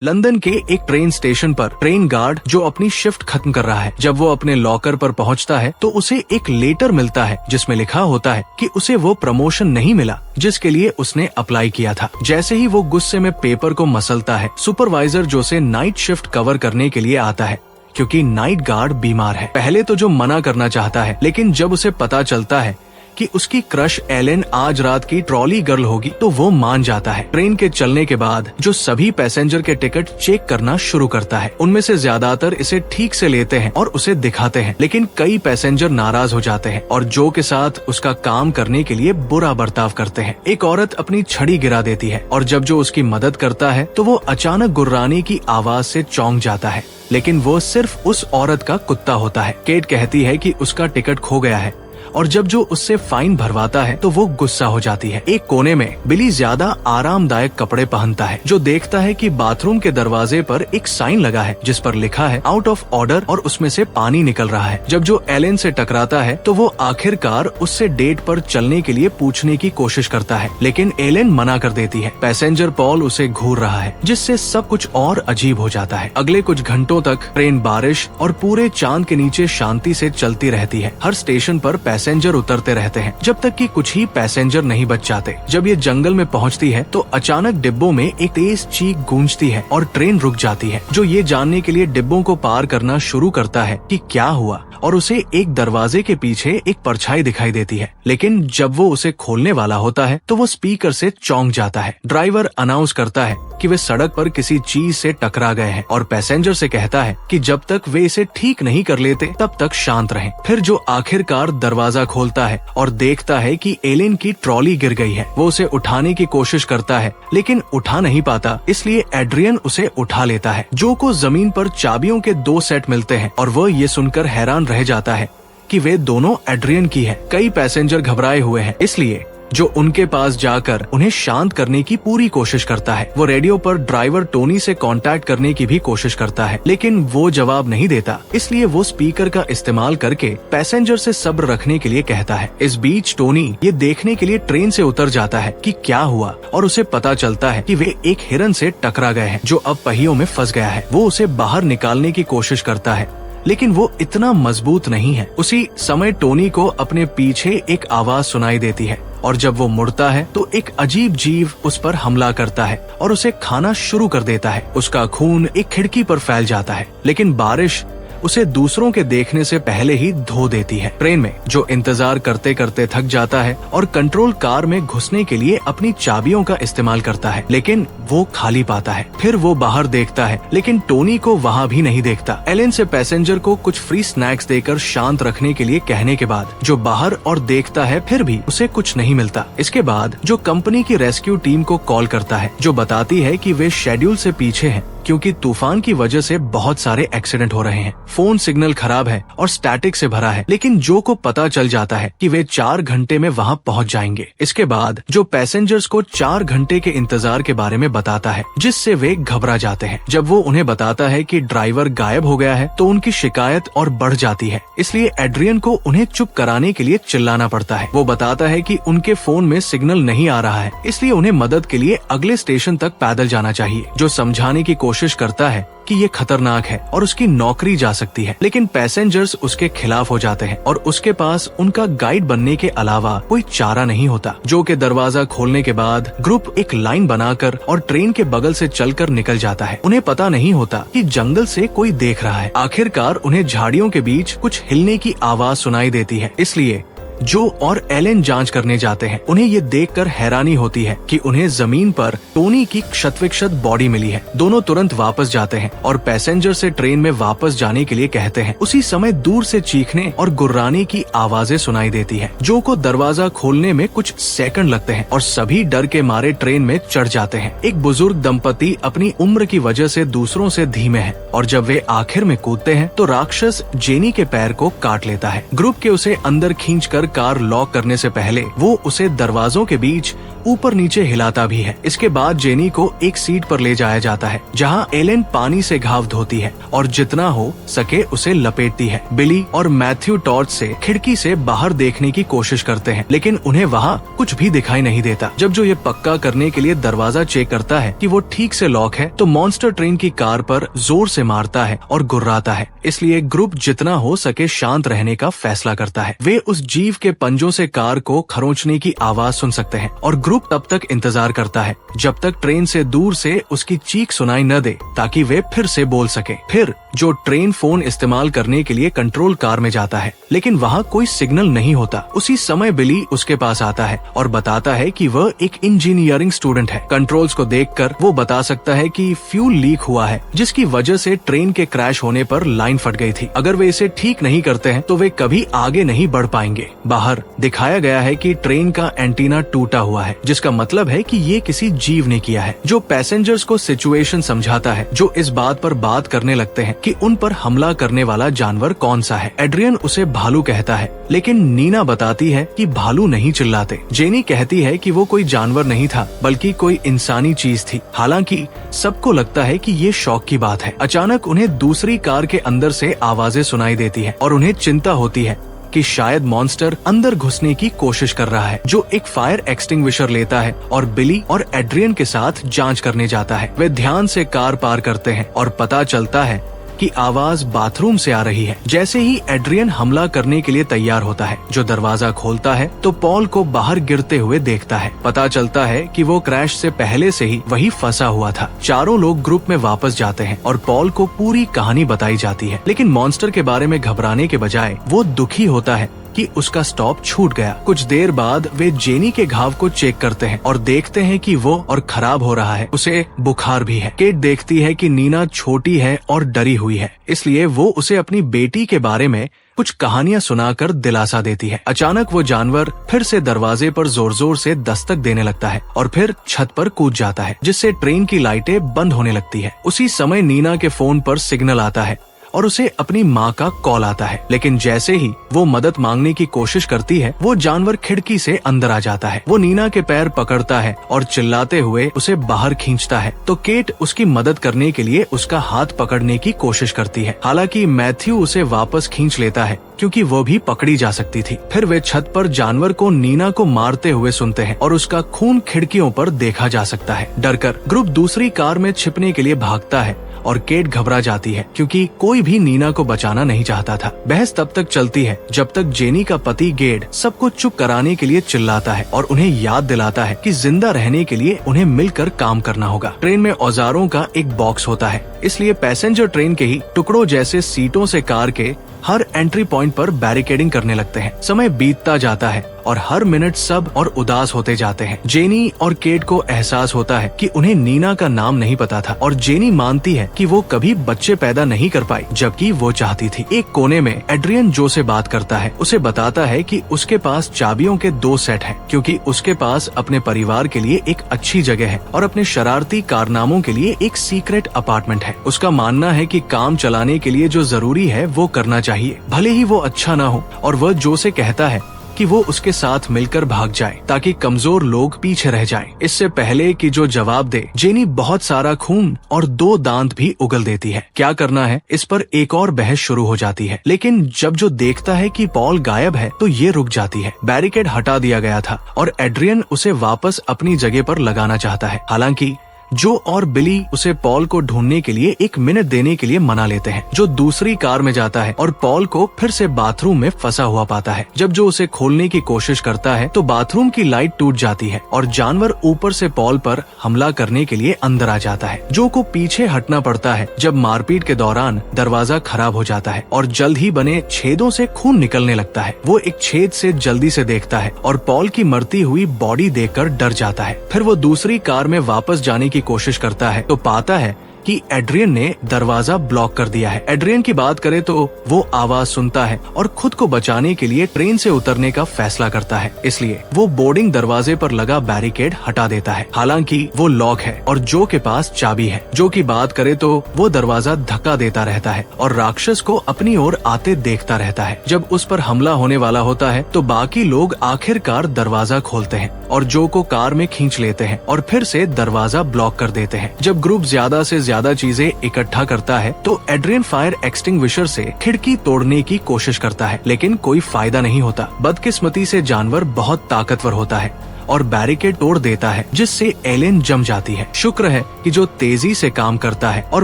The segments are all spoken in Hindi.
लंदन के एक ट्रेन स्टेशन पर ट्रेन गार्ड जो अपनी शिफ्ट खत्म कर रहा है, जब वो अपने लॉकर पर पहुंचता है तो उसे एक लेटर मिलता है जिसमें लिखा होता है कि उसे वो प्रमोशन नहीं मिला जिसके लिए उसने अप्लाई किया था। जैसे ही वो गुस्से में पेपर को मसलता है, सुपरवाइजर जो से नाइट शिफ्ट कवर करने के लिए आता है क्योंकि नाइट गार्ड बीमार है। पहले तो जो मना करना चाहता है, लेकिन जब उसे पता चलता है कि उसकी क्रश एलेन आज रात की ट्रॉली गर्ल होगी तो वो मान जाता है। ट्रेन के चलने के बाद जो सभी पैसेंजर के टिकट चेक करना शुरू करता है। उनमें से ज्यादातर इसे ठीक से लेते हैं और उसे दिखाते हैं, लेकिन कई पैसेंजर नाराज हो जाते हैं और जो के साथ उसका काम करने के लिए बुरा बर्ताव करते हैं। एक औरत अपनी छड़ी गिरा देती है और जब जो उसकी मदद करता है तो वो अचानक गुर्राने की आवाज से चौंक जाता है, लेकिन वो सिर्फ उस औरत का कुत्ता होता है। केट कहती है कि उसका टिकट खो गया है और जब जो उससे फाइन भरवाता है तो वो गुस्सा हो जाती है। एक कोने में बिली ज्यादा आरामदायक कपड़े पहनता है जो देखता है कि बाथरूम के दरवाजे पर एक साइन लगा है जिस पर लिखा है आउट ऑफ ऑर्डर और उसमें से पानी निकल रहा है। जब जो एलेन से टकराता है तो वो आखिरकार उससे डेट पर चलने के लिए पूछने की कोशिश करता है, लेकिन एलेन मना कर देती है। पैसेंजर पॉल उसे घूर रहा है जिससे सब कुछ और अजीब हो जाता है। अगले कुछ घंटों तक ट्रेन बारिश और पूरे चांद के नीचे शांति से चलती रहती है। हर स्टेशन पर पैसेंजर उतरते रहते हैं जब तक कि कुछ ही पैसेंजर नहीं बच जाते। जब ये जंगल में पहुंचती है तो अचानक डिब्बों में एक तेज चीख गूंजती है और ट्रेन रुक जाती है। जो ये जानने के लिए डिब्बों को पार करना शुरू करता है कि क्या हुआ और उसे एक दरवाजे के पीछे एक परछाई दिखाई देती है, लेकिन जब वो उसे खोलने वाला होता है तो वो स्पीकर से चौंक जाता है। ड्राइवर अनाउंस करता है कि वे सड़क पर किसी चीज से टकरा गए हैं और पैसेंजर से कहता है कि जब तक वे इसे ठीक नहीं कर लेते तब तक शांत रहें। फिर जो आखिरकार दरवाजा खोलता है और देखता है कि एलेन की ट्रॉली गिर गई है। वो उसे उठाने की कोशिश करता है लेकिन उठा नहीं पाता, इसलिए एड्रियन उसे उठा लेता है। जो को जमीन पर चाबियों के 2 सेट मिलते हैं और वह ये सुनकर हैरान रह जाता है कि वे दोनों एड्रियन की है। कई पैसेंजर घबराए हुए हैं, इसलिए जो उनके पास जाकर उन्हें शांत करने की पूरी कोशिश करता है। वो रेडियो पर ड्राइवर टोनी से कांटेक्ट करने की भी कोशिश करता है, लेकिन वो जवाब नहीं देता, इसलिए वो स्पीकर का इस्तेमाल करके पैसेंजर से सब्र रखने के लिए कहता है। इस बीच टोनी ये देखने के लिए ट्रेन से उतर जाता है कि क्या हुआ और उसे पता चलता है कि वे एक हिरन से टकरा गए हैं जो अब पहियों में फंस गया है। वो उसे बाहर निकालने की कोशिश करता है, लेकिन वो इतना मजबूत नहीं है। उसी समय टोनी को अपने पीछे एक आवाज सुनाई देती है और जब वो मुड़ता है तो एक अजीब जीव उस पर हमला करता है और उसे खाना शुरू कर देता है। उसका खून एक खिड़की पर फैल जाता है, लेकिन बारिश उसे दूसरों के देखने से पहले ही धो देती है। ट्रेन में जो इंतजार करते करते थक जाता है और कंट्रोल कार में घुसने के लिए अपनी चाबियों का इस्तेमाल करता है, लेकिन वो खाली पाता है। फिर वो बाहर देखता है, लेकिन टोनी को वहाँ भी नहीं देखता। एलेन से पैसेंजर को कुछ फ्री स्नैक्स देकर शांत रखने के लिए कहने के बाद जो बाहर और देखता है, फिर भी उसे कुछ नहीं मिलता। इसके बाद जो कंपनी की रेस्क्यू टीम को कॉल करता है जो बताती है कि वे शेड्यूल से पीछे हैं क्योंकि तूफान की वजह से बहुत सारे एक्सीडेंट हो रहे हैं। फोन सिग्नल खराब है और स्टैटिक से भरा है, लेकिन जो को पता चल जाता है कि वे 4 घंटे में वहां पहुंच जाएंगे। इसके बाद जो पैसेंजर्स को 4 घंटे के इंतजार के बारे में बताता है, जिससे वे घबरा जाते हैं। जब वो उन्हें बताता है कि ड्राइवर गायब हो गया है तो उनकी शिकायत और बढ़ जाती है, इसलिए एड्रियन को उन्हें चुप कराने के लिए चिल्लाना पड़ता है। वो बताता है कि उनके फोन में सिग्नल नहीं आ रहा है, इसलिए उन्हें मदद के लिए अगले स्टेशन तक पैदल जाना चाहिए। जो समझाने की कोशिश करता है कि ये खतरनाक है और उसकी नौकरी जा सकती है, लेकिन पैसेंजर्स उसके खिलाफ हो जाते हैं और उसके पास उनका गाइड बनने के अलावा कोई चारा नहीं होता। जो के दरवाजा खोलने के बाद ग्रुप एक लाइन बनाकर और ट्रेन के बगल से चलकर निकल जाता है। उन्हें पता नहीं होता कि जंगल से कोई देख रहा है। आखिरकार उन्हें झाड़ियों के बीच कुछ हिलने की आवाज सुनाई देती है, इसलिए जो और एलेन जांच करने जाते हैं। उन्हें ये देखकर हैरानी होती है कि उन्हें जमीन पर टोनी की क्षत-विक्षत बॉडी मिली है। दोनों तुरंत वापस जाते हैं और पैसेंजर से ट्रेन में वापस जाने के लिए कहते हैं। उसी समय दूर से चीखने और गुर्राने की आवाजें सुनाई देती है। जो को दरवाजा खोलने में कुछ सेकंड लगते हैं और सभी डर के मारे ट्रेन में चढ़ जाते हैं। एक बुजुर्ग दंपति अपनी उम्र की वजह से दूसरों से धीमे हैं और जब वे आखिर में कूदते हैं तो राक्षस जेनी के पैर को काट लेता है। ग्रुप के उसे अंदर खींचकर कार लॉक करने से पहले वो उसे दरवाजों के बीच ऊपर नीचे हिलाता भी है। इसके बाद जेनी को एक सीट पर ले जाया जाता है जहाँ एलेन पानी से घाव धोती है और जितना हो सके उसे लपेटती है। बिली और मैथ्यू टॉर्च से खिड़की से बाहर देखने की कोशिश करते हैं, लेकिन उन्हें वहाँ कुछ भी दिखाई नहीं देता। जब जो ये पक्का करने के लिए दरवाजा चेक करता है कि वो ठीक से लॉक है, तो मॉन्स्टर ट्रेन की कार पर जोर से मारता है और गुर्राता है। इसलिए ग्रुप जितना हो सके शांत रहने का फैसला करता है। वे उस जीव के पंजों से कार को खरोंचने की आवाज सुन सकते हैं और ग्रुप तब तक इंतजार करता है जब तक ट्रेन से दूर से उसकी चीख सुनाई न दे, ताकि वे फिर से बोल सके। फिर जो ट्रेन फोन इस्तेमाल करने के लिए कंट्रोल कार में जाता है, लेकिन वहाँ कोई सिग्नल नहीं होता। उसी समय बिली उसके पास आता है और बताता है कि वह एक इंजीनियरिंग स्टूडेंट है। कंट्रोल्स को देखकर वो बता सकता है कि फ्यूल लीक हुआ है, जिसकी वजह से ट्रेन के क्रैश होने पर लाइन फट गई थी। अगर वे इसे ठीक नहीं करते हैं तो वे कभी आगे नहीं बढ़ पाएंगे। बाहर दिखाया गया है कि ट्रेन का एंटीना टूटा हुआ है, जिसका मतलब है कि ये किसी जीव ने किया है, जो पैसेंजर्स को सिचुएशन समझाता है, जो इस बात पर बात करने लगते हैं कि उन पर हमला करने वाला जानवर कौन सा है। एड्रियन उसे भालू कहता है, लेकिन नीना बताती है कि भालू नहीं चिल्लाते। जेनी कहती है कि वो कोई जानवर नहीं था, बल्कि कोई इंसानी चीज थी। हालांकि सबको लगता है कि ये शौक की बात है। अचानक उन्हें दूसरी कार के अंदर से आवाजें सुनाई देती है और उन्हें चिंता होती है कि शायद मॉन्स्टर अंदर घुसने की कोशिश कर रहा है। जो एक फायर एक्सटिंग्विशर लेता है और बिली और एड्रियन के साथ जांच करने जाता है। वे ध्यान से कार पार करते हैं और पता चलता है कि आवाज बाथरूम से आ रही है। जैसे ही एड्रियन हमला करने के लिए तैयार होता है, जो दरवाजा खोलता है तो पॉल को बाहर गिरते हुए देखता है। पता चलता है कि वो क्रैश से पहले से ही वही फंसा हुआ था। चारों लोग ग्रुप में वापस जाते हैं और पॉल को पूरी कहानी बताई जाती है, लेकिन मॉन्स्टर के बारे में घबराने के बजाय वो दुखी होता है कि उसका स्टॉप छूट गया। कुछ देर बाद वे जेनी के घाव को चेक करते हैं और देखते हैं कि वो और खराब हो रहा है, उसे बुखार भी है। केट देखती है कि नीना छोटी है और डरी हुई है, इसलिए वो उसे अपनी बेटी के बारे में कुछ कहानियां सुनाकर दिलासा देती है। अचानक वो जानवर फिर से दरवाजे पर जोर जोर से दस्तक देने लगता है और फिर छत पर कूद जाता है, जिससे ट्रेन की लाइटें बंद होने लगती है। उसी समय नीना के फोन पर सिग्नल आता है और उसे अपनी माँ का कॉल आता है, लेकिन जैसे ही वो मदद मांगने की कोशिश करती है, वो जानवर खिड़की से अंदर आ जाता है। वो नीना के पैर पकड़ता है और चिल्लाते हुए उसे बाहर खींचता है, तो केट उसकी मदद करने के लिए उसका हाथ पकड़ने की कोशिश करती है। हालांकि मैथ्यू उसे वापस खींच लेता है, क्योंकि वो भी पकड़ी जा सकती थी। फिर वे छत पर जानवर को नीना को मारते हुए सुनते हैं और उसका खून खिड़कियों पर देखा जा सकता है। डरकर ग्रुप दूसरी कार में छिपने के लिए भागता है और केट घबरा जाती है, क्योंकि कोई भी नीना को बचाना नहीं चाहता था। बहस तब तक चलती है जब तक जेनी का पति गेड सबको चुप कराने के लिए चिल्लाता है और उन्हें याद दिलाता है कि जिंदा रहने के लिए उन्हें मिलकर काम करना होगा। ट्रेन में औजारों का एक बॉक्स होता है, इसलिए पैसेंजर ट्रेन के ही टुकड़ों जैसे सीटों से कार के हर एंट्री पॉइंट पर बैरिकेडिंग करने लगते हैं। समय बीतता जाता है और हर मिनट सब और उदास होते जाते हैं। जेनी और केट को एहसास होता है कि उन्हें नीना का नाम नहीं पता था और जेनी मानती है कि वो कभी बच्चे पैदा नहीं कर पाई, जबकि वो चाहती थी। एक कोने में एड्रियन जो से बात करता है, उसे बताता है कि उसके पास चाबियों के 2 सेट हैं, क्योंकि उसके पास अपने परिवार के लिए एक अच्छी जगह है और अपने शरारती कारनामों के लिए एक सीक्रेट अपार्टमेंट है। उसका मानना है कि काम चलाने के लिए जो जरूरी है वो करना चाहिए, भले ही वो अच्छा ना हो, और वह जो से कहता है कि वो उसके साथ मिलकर भाग जाए ताकि कमजोर लोग पीछे रह जाएं। इससे पहले कि जो जवाब दे, जेनी बहुत सारा खून और 2 दांत भी उगल देती है। क्या करना है, इस पर एक और बहस शुरू हो जाती है, लेकिन जब जो देखता है कि पॉल गायब है तो ये रुक जाती है। बैरिकेड हटा दिया गया था और एड्रियन उसे वापस अपनी जगह पर लगाना चाहता है। हालांकि जो और बिली उसे पॉल को ढूंढने के लिए 1 मिनट देने के लिए मना लेते हैं। जो दूसरी कार में जाता है और पॉल को फिर से बाथरूम में फंसा हुआ पाता है। जब जो उसे खोलने की कोशिश करता है तो बाथरूम की लाइट टूट जाती है और जानवर ऊपर से पॉल पर हमला करने के लिए अंदर आ जाता है। जो को पीछे हटना पड़ता है जब मारपीट के दौरान दरवाजा खराब हो जाता है और जल्द ही बने छेदों से खून निकलने लगता है। वो एक छेद से जल्दी से देखता है और पॉल की मरती हुई बॉडी देखकर डर जाता है। फिर वो दूसरी कार में वापस जाने की कोशिश करता है तो पाता है कि एड्रियन ने दरवाजा ब्लॉक कर दिया है। एड्रियन की बात करें तो वो आवाज सुनता है और खुद को बचाने के लिए ट्रेन से उतरने का फैसला करता है। इसलिए वो बोर्डिंग दरवाजे पर लगा बैरिकेड हटा देता है। हालांकि वो लॉक है और जो के पास चाबी है। जो की बात करे तो वो दरवाजा धक्का देता रहता है और राक्षस को अपनी ओर आते देखता रहता है। जब उस पर हमला होने वाला होता है तो बाकी लोग आखिरकार दरवाजा खोलते हैं और जो को कार में खींच लेते हैं और फिर से दरवाजा ब्लॉक कर देते हैं। जब ग्रुप ज्यादा से ज्यादा चीजें इकट्ठा करता है तो एड्रियन फायर एक्सटिंग्विशर से खिड़की तोड़ने की कोशिश करता है, लेकिन कोई फायदा नहीं होता। बदकिस्मती से जानवर बहुत ताकतवर होता है और बैरिकेड तोड़ देता है, जिससे एलेन जम जाती है। शुक्र है कि जो तेजी से काम करता है और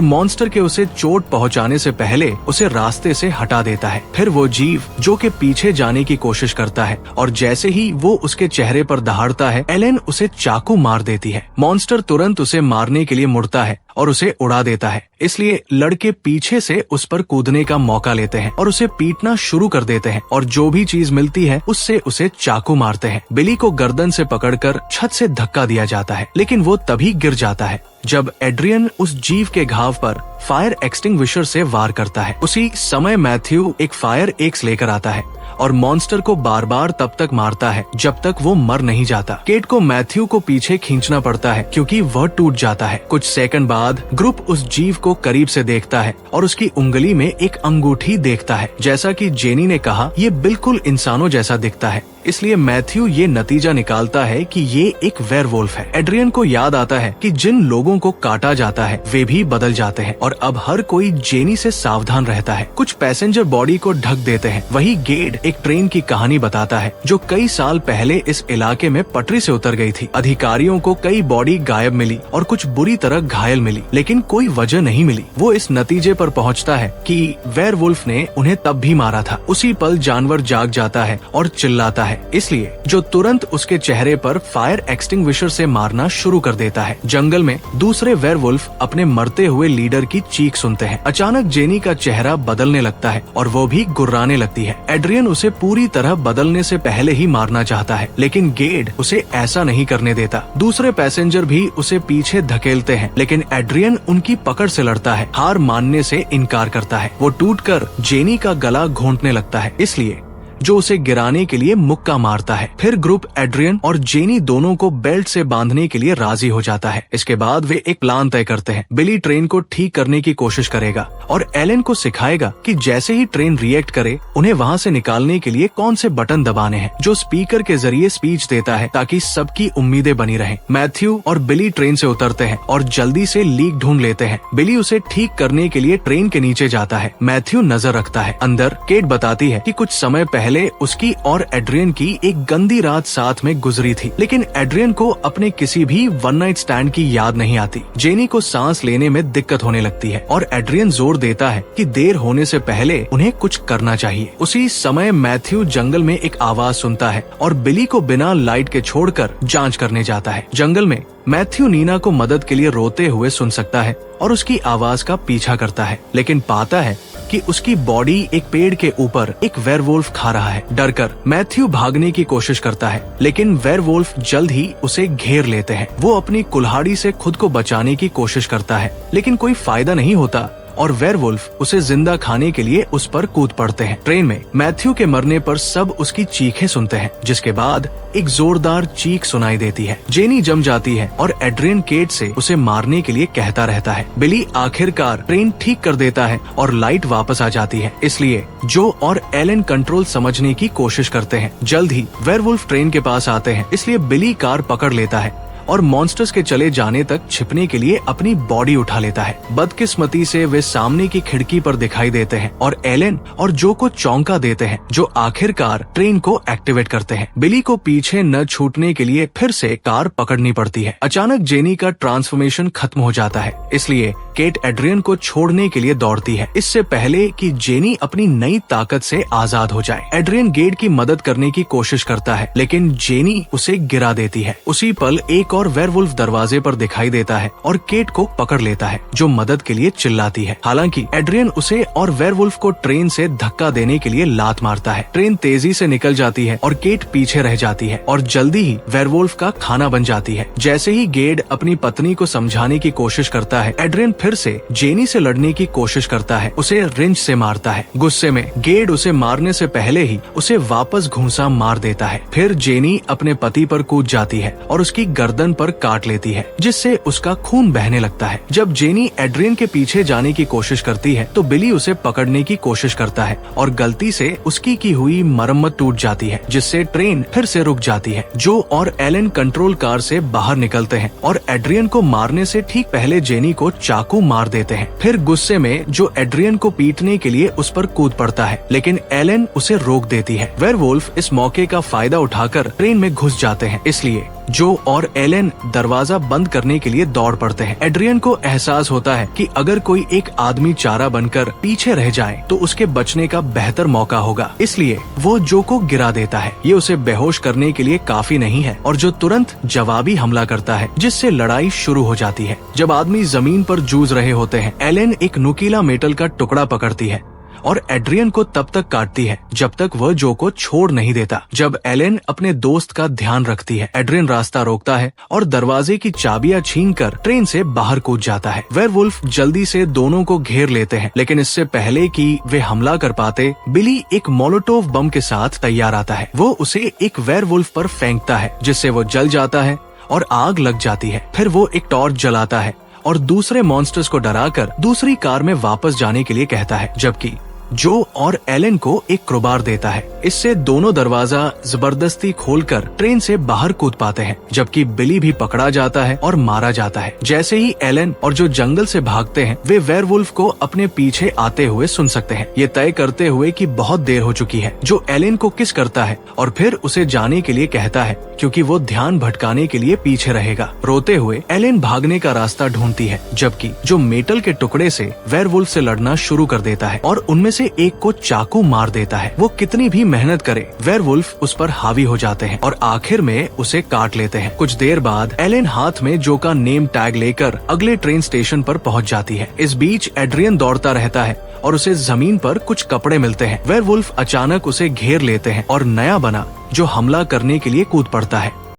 मॉन्स्टर के उसे चोट पहुंचाने से पहले उसे रास्ते से हटा देता है। फिर वो जीव जो के पीछे जाने की कोशिश करता है और जैसे ही वो उसके चेहरे पर दहाड़ता है, एलेन उसे चाकू मार देती है। मॉन्स्टर तुरंत उसे मारने के लिए मुड़ता है और उसे उड़ा देता है। इसलिए लड़के पीछे से उस पर कूदने का मौका लेते हैं और उसे पीटना शुरू कर देते हैं और जो भी चीज मिलती है उससे उसे चाकू मारते हैं। बिली को गर्दन से पकड़कर छत से धक्का दिया जाता है, लेकिन वो तभी गिर जाता है जब एड्रियन उस जीव के घाव पर फायर एक्सटिंग्विशर से वार करता है। उसी समय मैथ्यू एक फायर एक्स लेकर आता है और मॉन्स्टर को बार बार तब तक मारता है जब तक वो मर नहीं जाता। केट को मैथ्यू को पीछे खींचना पड़ता है क्योंकि वह टूट जाता है। कुछ सेकंड बाद ग्रुप उस जीव को करीब से देखता है और उसकी उंगली में एक अंगूठी देखता है। जैसा कि जेनी ने कहा, ये बिल्कुल इंसानों जैसा दिखता है, इसलिए मैथ्यू ये नतीजा निकालता है कि ये एक वेयरवुल्फ है। एड्रियन को याद आता है कि जिन लोगों को काटा जाता है वे भी बदल जाते हैं और अब हर कोई जेनी से सावधान रहता है। कुछ पैसेंजर बॉडी को ढक देते हैं। वही गेड एक ट्रेन की कहानी बताता है जो कई साल पहले इस इलाके में पटरी से उतर गई थी। अधिकारियों को कई बॉडी गायब मिली और कुछ बुरी तरह घायल मिली, लेकिन कोई वजह नहीं मिली। वो इस नतीजे पर पहुंचता है कि वेयरवुल्फ ने उन्हें तब भी मारा था। उसी पल जानवर जाग जाता है और चिल्लाता है, इसलिए जो तुरंत उसके चेहरे पर फायर एक्सटिंग्विशर से मारना शुरू कर देता है। जंगल में दूसरे वेयरवुल्फ अपने मरते हुए लीडर की चीख सुनते हैं। अचानक जेनी का चेहरा बदलने लगता है और वो भी गुर्राने लगती है। एड्रियन उसे पूरी तरह बदलने से पहले ही मारना चाहता है, लेकिन गेड उसे ऐसा नहीं करने देता। दूसरे पैसेंजर भी उसे पीछे धकेलते हैं, लेकिन एड्रियन उनकी पकड़ से लड़ता है। हार मानने से इनकार करता है। वो टूटकर जेनी का गला घोंटने लगता है, इसलिए जो उसे गिराने के लिए मुक्का मारता है। फिर ग्रुप एड्रियन और जेनी दोनों को बेल्ट से बांधने के लिए राजी हो जाता है। इसके बाद वे एक प्लान तय करते हैं। बिली ट्रेन को ठीक करने की कोशिश करेगा और एलेन को सिखाएगा कि जैसे ही ट्रेन रिएक्ट करे उन्हें वहाँ से निकालने के लिए कौन से बटन दबाने हैं। जो स्पीकर के जरिए स्पीच देता है ताकि सबकी उम्मीदें बनी रहें। मैथ्यू और बिली ट्रेन से उतरते हैं और जल्दी से लीक ढूंढ लेते हैं। बिली उसे ठीक करने के लिए ट्रेन के नीचे जाता है। मैथ्यू नजर रखता है। अंदर केट बताती है कि कुछ समय पहले उसकी और एड्रियन की एक गंदी रात साथ में गुजरी थी, लेकिन एड्रियन को अपने किसी भी वन नाइट स्टैंड की याद नहीं आती। जेनी को सांस लेने में दिक्कत होने लगती है और एड्रियन जोर देता है कि देर होने से पहले उन्हें कुछ करना चाहिए। उसी समय मैथ्यू जंगल में एक आवाज सुनता है और बिली को बिना लाइट के छोड़कर जांच करने जाता है। जंगल में मैथ्यू नीना को मदद के लिए रोते हुए सुन सकता है और उसकी आवाज का पीछा करता है, लेकिन पाता है कि उसकी बॉडी एक पेड़ के ऊपर एक वेयरवुल्फ खा रहा है। डरकर मैथ्यू भागने की कोशिश करता है, लेकिन वेयरवुल्फ जल्द ही उसे घेर लेते हैं। वो अपनी कुल्हाड़ी से खुद को बचाने की कोशिश करता है, लेकिन कोई फायदा नहीं होता और वेयरवुल्फ उसे जिंदा खाने के लिए उस पर कूद पड़ते हैं। ट्रेन में मैथ्यू के मरने पर सब उसकी चीखें सुनते हैं, जिसके बाद एक जोरदार चीख सुनाई देती है। जेनी जम जाती है और एड्रियन केट से उसे मारने के लिए कहता रहता है। बिली आखिरकार ट्रेन ठीक कर देता है और लाइट वापस आ जाती है, इसलिए जो और एलेन कंट्रोल समझने की कोशिश करते हैं। जल्द ही वेयरवुल्फ ट्रेन के पास आते हैं, इसलिए बिली कार पकड़ लेता है और मॉन्स्टर्स के चले जाने तक छिपने के लिए अपनी बॉडी उठा लेता है। बदकिस्मती से वे सामने की खिड़की पर दिखाई देते हैं और एलेन और जो को चौंका देते हैं, जो आखिरकार ट्रेन को एक्टिवेट करते हैं। बिली को पीछे न छूटने के लिए फिर से कार पकड़नी पड़ती है। अचानक जेनी का ट्रांसफॉर्मेशन खत्म हो जाता है, इसलिए केट एड्रियन को छोड़ने के लिए दौड़ती है, इससे पहले कि जेनी अपनी नई ताकत से आजाद हो जाए। एड्रियन गेड की मदद करने की कोशिश करता है, लेकिन जेनी उसे गिरा देती है। उसी पल एक और वेयरवुल्फ दरवाजे पर दिखाई देता है और केट को पकड़ लेता है, जो मदद के लिए चिल्लाती है। हालांकि एड्रियन उसे और वेयरवुल्फ को ट्रेन से धक्का देने के लिए लात मारता है। ट्रेन तेजी से निकल जाती है और केट पीछे रह जाती है और जल्दी ही वेयरवुल्फ का खाना बन जाती है। जैसे ही गेड अपनी पत्नी को समझाने की कोशिश करता है, एड्रियन फिर से जेनी से लड़ने की कोशिश करता है, उसे रिंच से मारता है। गुस्से में गेड उसे मारने से पहले ही उसे वापस घूंसा मार देता है। फिर जेनी अपने पति पर कूद जाती है और उसकी गर्दन पर काट लेती है, जिससे उसका खून बहने लगता है। जब जेनी एड्रियन के पीछे जाने की कोशिश करती है तो बिली उसे पकड़ने की कोशिश करता है और गलती से उसकी की हुई मरम्मत टूट जाती है, जिससे ट्रेन फिर से रुक जाती है। जो और एलन कंट्रोल कार से बाहर निकलते हैं और एड्रियन को मारने से ठीक पहले जेनी को चाकू मार देते हैं। फिर गुस्से में जो एड्रियन को पीटने के लिए उस पर कूद पड़ता है, लेकिन एलन उसे रोक देती है। वेयरवुल्फ इस मौके का फायदा उठाकर ट्रेन में घुस जाते हैं, इसलिए जो और एलन दरवाजा बंद करने के लिए दौड़ पड़ते हैं। एड्रियन को एहसास होता है कि अगर कोई एक आदमी चारा बनकर पीछे रह जाए तो उसके बचने का बेहतर मौका होगा, इसलिए वो जो को गिरा देता है। ये उसे बेहोश करने के लिए काफी नहीं है और जो तुरंत जवाबी हमला करता है, जिससे लड़ाई शुरू हो जाती है। जब आदमी जमीन पर जूझ रहे होते हैं, एलन एक नुकीला मेटल का टुकड़ा पकड़ती है और एड्रियन को तब तक काटती है जब तक वह जो को छोड़ नहीं देता। जब एलेन अपने दोस्त का ध्यान रखती है, एड्रियन रास्ता रोकता है और दरवाजे की चाबियां छीनकर ट्रेन से बाहर कूद जाता है। वेयरवुल्फ जल्दी से दोनों को घेर लेते हैं, लेकिन इससे पहले कि वे हमला कर पाते, बिली एक मोलोटोव बम के साथ तैयार आता है। वो उसे एक वेयरवुल्फ पर फेंकता है, जिससे वो जल जाता है और आग लग जाती है। फिर वो एक टॉर्च जलाता है और दूसरे मॉन्स्टर्स को डराकर दूसरी कार में वापस जाने के लिए कहता है, जबकि जो और एलन को एक क्रोबार देता है। इससे दोनों दरवाजा जबरदस्ती खोलकर ट्रेन से बाहर कूद पाते हैं, जबकि बिली भी पकड़ा जाता है और मारा जाता है। जैसे ही एलन और जो जंगल से भागते हैं, वे वेयरवुल्फ को अपने पीछे आते हुए सुन सकते हैं, ये तय करते हुए कि बहुत देर हो चुकी है। जो एलन को किस करता है और फिर उसे जाने के लिए कहता है, क्योंकि वो ध्यान भटकाने के लिए पीछे रहेगा। रोते हुए एलन भागने का रास्ता ढूंढती है, जबकि जो मेटल के टुकड़े से वेयरवुल्फ से लड़ना शुरू कर देता है और उनमें से एक को चाकू मार देता है। वो कितनी भी मेहनत करे, वेयरवुल्फ उस पर हावी हो जाते हैं और आखिर में उसे काट लेते हैं। कुछ देर बाद एलेन हाथ में जो का नेम टैग लेकर अगले ट्रेन स्टेशन पर पहुंच जाती है। इस बीच एड्रियन दौड़ता रहता है और उसे जमीन पर कुछ कपड़े मिलते हैं। वेयरवुल्फ अचानक उसे घेर लेते हैं और नया बना जो हमला करने के लिए कूद पड़ता है।